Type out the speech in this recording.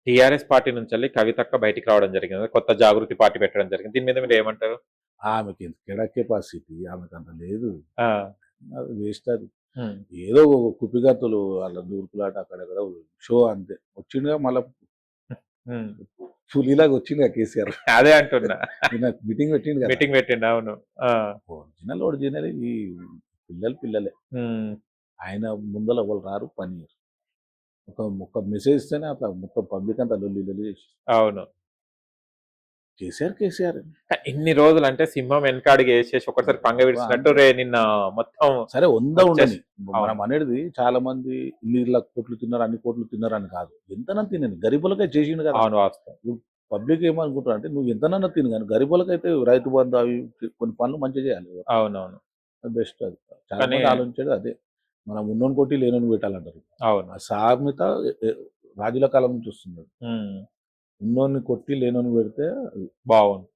TRS party నుంచెల్లి కవితక్క బయటికి రావడం జరిగింది. కొత్త జాగృతి పార్టీ పెట్టడం జరిగింది. దీని మీద మీరేమంటారు? ఆమెకి ఎక్కడ కెపాసిటీ, ఆమెకంత లేదు. ఆ! అది వేస్ట్ అది. హ్మ్. ఏదో కుప్పిగంతులు వాళ్ళ దూర్పులాట అక్కడక్కడ షో అంతే. వచ్చిండుగా మళ్ళా హ్మ్. పులిలాగా వచ్చిండుగా కేసీఆర్. అదే అంటున్నా. నిన్న మీటింగ్ పెట్టిండు కదా! మీటింగ్ పెట్టిండు. అవును. ఆ! ఒరిజినల్ ఈ పిల్లలే. హ్మ్. ఆయన ముందల ఎవరు రారు, పని చేయరు. ఒక మెసేజ్ ఇస్తేనే అట్లా మొత్తం పబ్లిక్ అంతా లొల్లి లొల్లి చేసి అవును. కేసీఆర్ ఇన్ని రోజులు అంటే సింహం వెనకాడికి ఏసేసి ఒకసారి పంగ విడిచినట్టు నిన్న మొత్తం సరే 100 ఉండని. మనం అవును. అనేది చాలా మంది ఇన్ని కోట్లు తిన్నారు, అన్ని కోట్లు తిన్నారు అని కాదు. ఎంతనన్నా తినని గరీబులకే చేసిండు కదా. అవును. వాస్తవం. పబ్లిక్ ఏమనుకుంటారు అంటే నువ్వు ఎంతనన్నా తిను కానీ గరీబులకైతే రైతు బంధు అవి కొన్ని పనులు మంచిగా చేయాలి. అవునవును. బెస్ట్ అది. చాలా కానీ మంది ఆలోచించేది అదే. మనం ఉన్నోని కొట్టి లేనోని పెట్టాలంటారు. అవును. ఆ సామెత రాజుల కాలం నుంచి వస్తుంది. హ్మ్. ఉన్నోన్ని కొట్టి లేనోని పెడితే బావుంది.